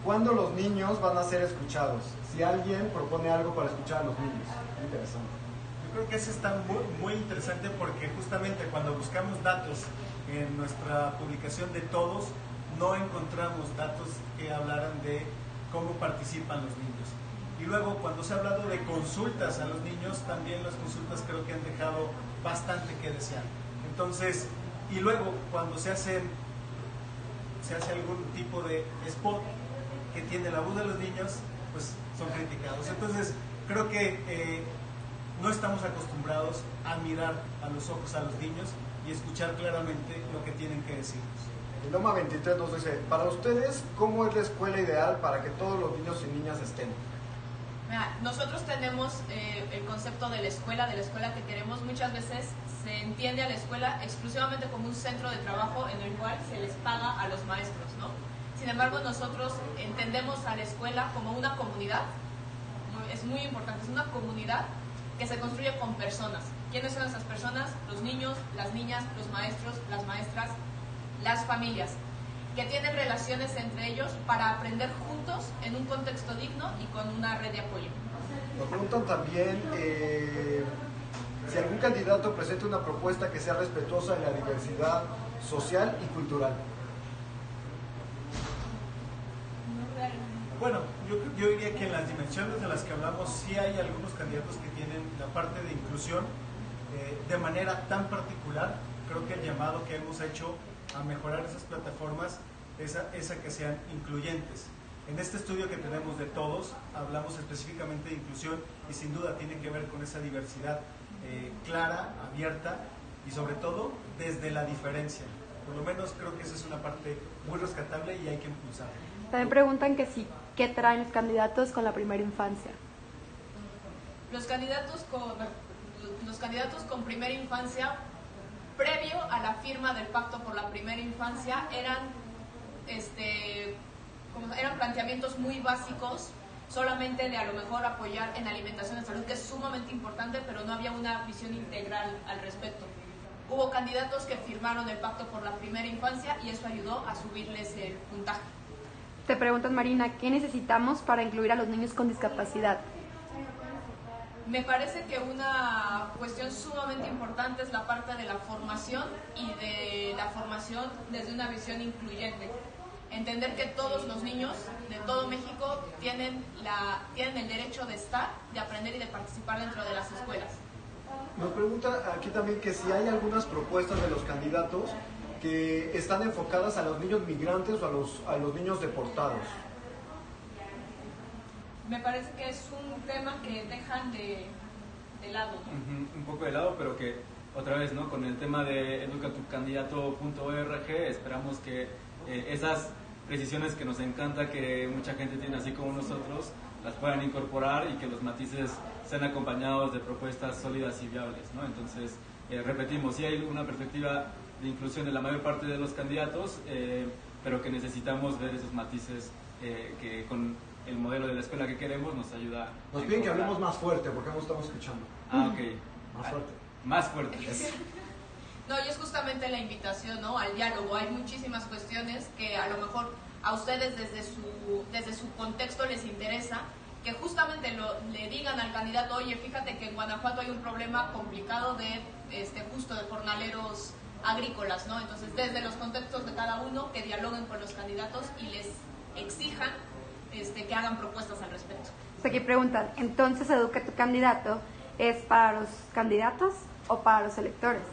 [SPEAKER 2] ¿cuándo los niños van a ser escuchados? Si alguien propone algo para escuchar a los niños. Interesante.
[SPEAKER 3] Yo creo que eso está muy interesante porque justamente cuando buscamos datos en nuestra publicación de todos, no encontramos datos que hablaran de cómo participan los niños. Y luego cuando se ha hablado de consultas a los niños, también las consultas creo que han dejado bastante que desear. Entonces, y luego cuando se hace algún tipo de spot que tiene la voz de los niños, pues son criticados. Entonces, creo que no estamos acostumbrados a mirar a los ojos a los niños y escuchar claramente lo que tienen que decirnos.
[SPEAKER 2] El Loma 23 nos dice, para ustedes, ¿cómo es la escuela ideal para que todos los niños y niñas estén?
[SPEAKER 5] Nosotros tenemos el concepto de la escuela que queremos. Muchas veces se entiende a la escuela exclusivamente como un centro de trabajo en el cual se les paga a los maestros, ¿no? Sin embargo, nosotros entendemos a la escuela como una comunidad, es muy importante, es una comunidad que se construye con personas. ¿Quiénes son esas personas? Los niños, las niñas, los maestros, las maestras, las familias, que tienen relaciones entre ellos para aprender juntos en un contexto digno y con una red de apoyo.
[SPEAKER 2] Nos preguntan también si algún candidato presenta una propuesta que sea respetuosa de la diversidad social y cultural.
[SPEAKER 3] Bueno, yo diría que en las dimensiones de las que hablamos sí hay algunos candidatos que tienen la parte de inclusión de manera tan particular. Creo que el llamado que hemos hecho a mejorar esas plataformas es a que sean incluyentes. En este estudio que tenemos de todos, hablamos específicamente de inclusión y sin duda tiene que ver con esa diversidad clara, abierta y sobre todo desde la diferencia. Por lo menos creo que esa es una parte muy rescatable y hay que impulsarla.
[SPEAKER 1] También preguntan que sí, ¿qué traen los candidatos con la primera infancia?
[SPEAKER 5] Los candidatos con primera infancia, previo a la firma del Pacto por la Primera Infancia, eran planteamientos muy básicos, solamente de a lo mejor apoyar en alimentación y salud, que es sumamente importante, pero no había una visión integral al respecto. Hubo candidatos que firmaron el Pacto por la Primera Infancia y eso ayudó a subirles el puntaje.
[SPEAKER 1] Te preguntan, Marina, ¿qué necesitamos para incluir a los niños con discapacidad?
[SPEAKER 5] Me parece que una cuestión sumamente importante es la parte de la formación y de la formación desde una visión incluyente. Entender que todos los niños de todo México tienen el derecho de estar, de aprender y de participar dentro de las escuelas.
[SPEAKER 2] Nos pregunta aquí también que si hay algunas propuestas de los candidatos que están enfocadas a los niños migrantes o a los niños deportados.
[SPEAKER 5] Me parece que es un tema que dejan de lado, ¿no?
[SPEAKER 4] Un poco de lado, pero que otra vez, ¿no? Con el tema de educatucandidato.org esperamos que esas precisiones que nos encanta que mucha gente tiene así como nosotros las puedan incorporar y que los matices sean acompañados de propuestas sólidas y viables, ¿no? Entonces, repetimos, sí hay una perspectiva de inclusión de la mayor parte de los candidatos, pero que necesitamos ver esos matices que con el modelo de la escuela que queremos nos ayuda.
[SPEAKER 2] Nos piden que hablemos más fuerte porque no estamos escuchando.
[SPEAKER 4] Ah, ok.
[SPEAKER 2] Más fuerte.
[SPEAKER 4] Más fuerte.
[SPEAKER 5] No, y es justamente la invitación, ¿no?, al diálogo. Hay muchísimas cuestiones que a lo mejor a ustedes desde su contexto les interesa, que justamente le digan al candidato, oye, fíjate que en Guanajuato hay un problema complicado de justo de jornaleros agrícolas, ¿no? Entonces, desde los contextos de cada uno, que dialoguen con los candidatos y les exijan que hagan propuestas al respecto.
[SPEAKER 1] Aquí preguntan, entonces Educa tu candidato, ¿es para los candidatos o para los electores?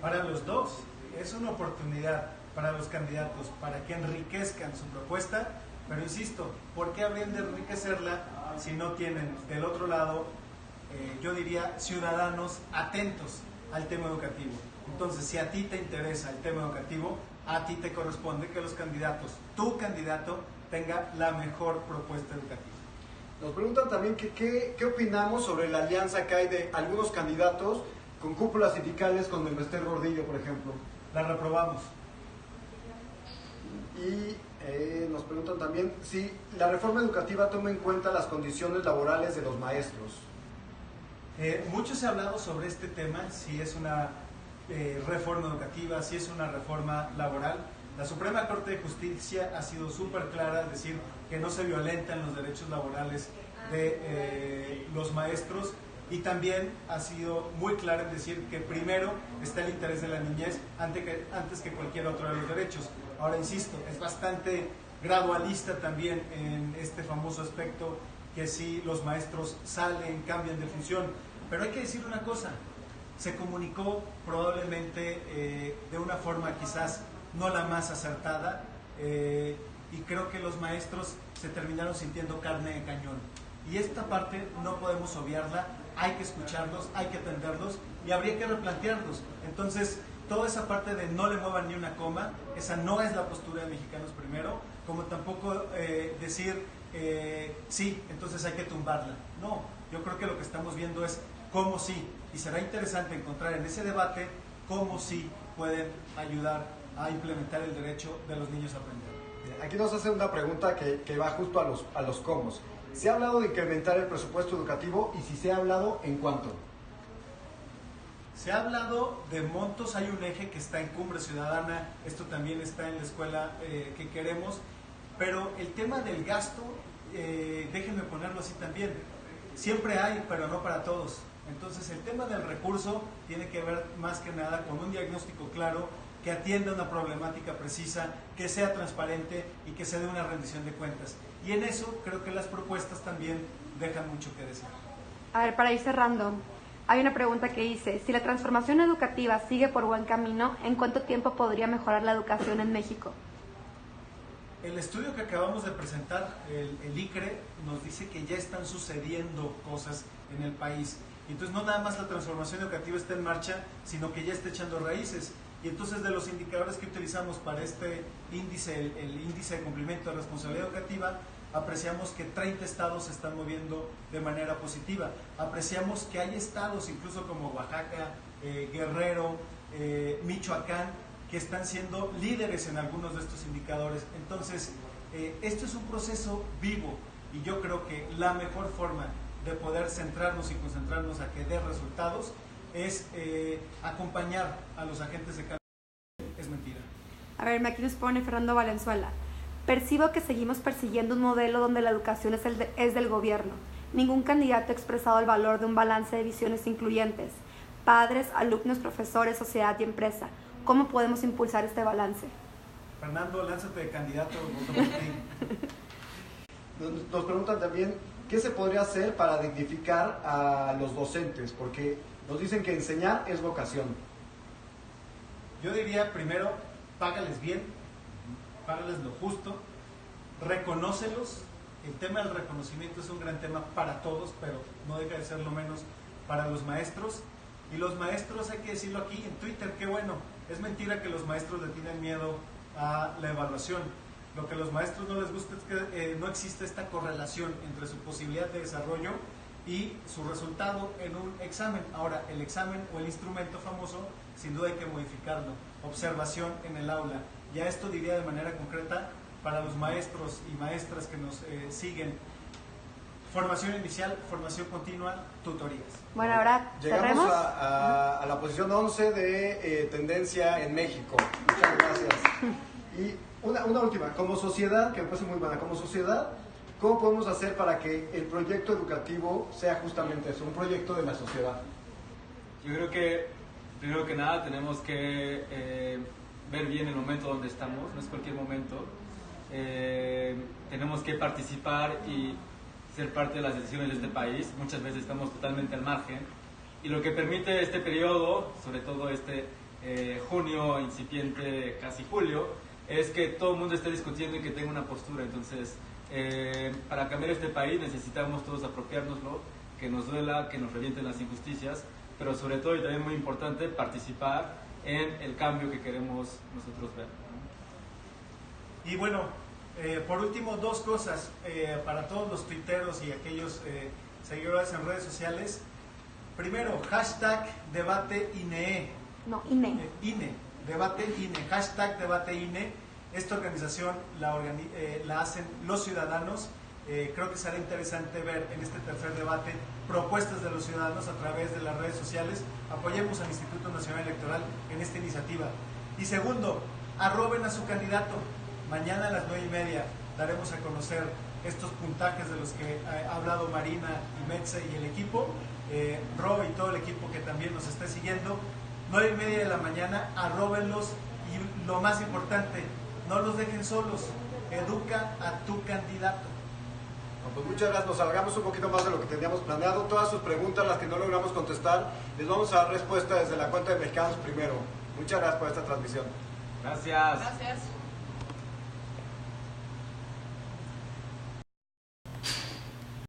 [SPEAKER 3] Para los dos, es una oportunidad para los candidatos, para que enriquezcan su propuesta, pero insisto, ¿por qué habrían de enriquecerla si no tienen del otro lado, yo diría, ciudadanos atentos al tema educativo? Entonces, si a ti te interesa el tema educativo, a ti te corresponde que los candidatos, tu candidato, tenga la mejor propuesta educativa.
[SPEAKER 2] Nos preguntan también qué opinamos sobre la alianza que hay de algunos candidatos con cúpulas sindicales con el Bester Gordillo, por ejemplo.
[SPEAKER 3] La reprobamos.
[SPEAKER 2] Y nos preguntan también si la reforma educativa toma en cuenta las condiciones laborales de los maestros.
[SPEAKER 3] Mucho se ha hablado sobre este tema, si es una reforma educativa, si es una reforma laboral. La Suprema Corte de Justicia ha sido súper clara al decir que no se violentan los derechos laborales de los maestros, y también ha sido muy clara en decir que primero está el interés de la niñez antes que cualquier otro de los derechos. Ahora, insisto, es bastante gradualista también en este famoso aspecto, que si los maestros salen, cambian de función. Pero hay que decir una cosa, se comunicó probablemente de una forma quizás no la más acertada, y creo que los maestros se terminaron sintiendo carne de cañón. Y esta parte no podemos obviarla, hay que escucharlos, hay que atenderlos y habría que replantearlos. Entonces, toda esa parte de no le muevan ni una coma, esa no es la postura de Mexicanos Primero, como tampoco decir sí, entonces hay que tumbarla. No, yo creo que lo que estamos viendo es cómo sí, y será interesante encontrar en ese debate cómo sí pueden ayudar a implementar el derecho de los niños a aprender.
[SPEAKER 2] Aquí nos hace una pregunta que va justo a los cómo. ¿Se ha hablado de incrementar el presupuesto educativo y si se ha hablado, en cuánto?
[SPEAKER 3] Se ha hablado de montos, hay un eje que está en Cumbre Ciudadana, esto también está en la escuela que queremos, pero el tema del gasto, déjenme ponerlo así también, siempre hay, pero no para todos. Entonces el tema del recurso tiene que ver más que nada con un diagnóstico claro, que atienda una problemática precisa, que sea transparente y que se dé una rendición de cuentas. Y en eso creo que las propuestas también dejan mucho que decir.
[SPEAKER 1] A ver, para ir cerrando, hay una pregunta que dice, si la transformación educativa sigue por buen camino, ¿en cuánto tiempo podría mejorar la educación en México?
[SPEAKER 3] El estudio que acabamos de presentar, el ICRE, nos dice que ya están sucediendo cosas en el país. Entonces no nada más la transformación educativa está en marcha, sino que ya está echando raíces. Y entonces de los indicadores que utilizamos para este índice, el índice de cumplimiento de responsabilidad educativa, apreciamos que 30 estados se están moviendo de manera positiva. Apreciamos que hay estados, incluso como Oaxaca, Guerrero, Michoacán, que están siendo líderes en algunos de estos indicadores. Entonces, esto es un proceso vivo y yo creo que la mejor forma de poder centrarnos y concentrarnos a que dé resultados es acompañar a los agentes de cambio. Es mentira.
[SPEAKER 1] A ver, aquí nos pone Fernando Valenzuela. Percibo que seguimos persiguiendo un modelo donde la educación es del gobierno. Ningún candidato ha expresado el valor de un balance de visiones incluyentes. Padres, alumnos, profesores, sociedad y empresa. ¿Cómo podemos impulsar este balance?
[SPEAKER 3] Fernando, lánzate de candidato, voto por ti.
[SPEAKER 2] Nos preguntan también qué se podría hacer para dignificar a los docentes, porque nos dicen que enseñar es vocación.
[SPEAKER 3] Yo diría primero, págales bien, págales lo justo, reconócelos. El tema del reconocimiento es un gran tema para todos, pero no deja de ser lo menos para los maestros. Y los maestros, hay que decirlo aquí en Twitter, qué bueno, es mentira que los maestros le tienen miedo a la evaluación. Lo que a los maestros no les gusta es que no existe esta correlación entre su posibilidad de desarrollo y su resultado en un examen. Ahora, el examen o el instrumento famoso, sin duda hay que modificarlo. Observación en el aula. Ya esto diría de manera concreta para los maestros y maestras que nos siguen. Formación inicial, formación continua, tutorías.
[SPEAKER 1] Bueno, ahora
[SPEAKER 2] Llegamos
[SPEAKER 1] cerremos.
[SPEAKER 2] a la posición 11 de tendencia en México. Muchas gracias. Y una última, como sociedad, que me parece muy buena, como sociedad, ¿cómo podemos hacer para que el proyecto educativo sea justamente eso, un proyecto de la sociedad?
[SPEAKER 4] Yo creo que, primero que nada, tenemos que ver bien el momento donde estamos, no es cualquier momento. Tenemos que participar y ser parte de las decisiones de este país. Muchas veces estamos totalmente al margen. Y lo que permite este periodo, sobre todo este junio, incipiente casi julio, es que todo el mundo esté discutiendo y que tenga una postura. Entonces, para cambiar este país necesitamos todos apropiárnoslo, que nos duela, que nos revienten las injusticias, pero sobre todo, y también muy importante, participar en el cambio que queremos nosotros ver, ¿no?
[SPEAKER 3] Y bueno, por último, dos cosas para todos los tuiteros y aquellos seguidores en redes sociales. Primero, hashtag debate INE.
[SPEAKER 1] No, INE.
[SPEAKER 3] Debate INE, hashtag debate INE. Esta organización la hacen los ciudadanos. Creo que será interesante ver en este tercer debate propuestas de los ciudadanos a través de las redes sociales. Apoyemos al Instituto Nacional Electoral en esta iniciativa. Y segundo, arroben a su candidato. Mañana a las 9:30 daremos a conocer estos puntajes de los que ha hablado Marina y Metze y el equipo, Ro y todo el equipo que también nos esté siguiendo. 9:30 de la mañana, arróbenlos y lo más importante, no los dejen solos, educa a tu candidato.
[SPEAKER 2] Bueno, pues muchas gracias, nos alargamos un poquito más de lo que teníamos planeado. Todas sus preguntas, las que no logramos contestar, les vamos a dar respuesta desde la cuenta de Mexicanos Primero. Muchas gracias por esta transmisión.
[SPEAKER 4] Gracias.
[SPEAKER 5] Gracias.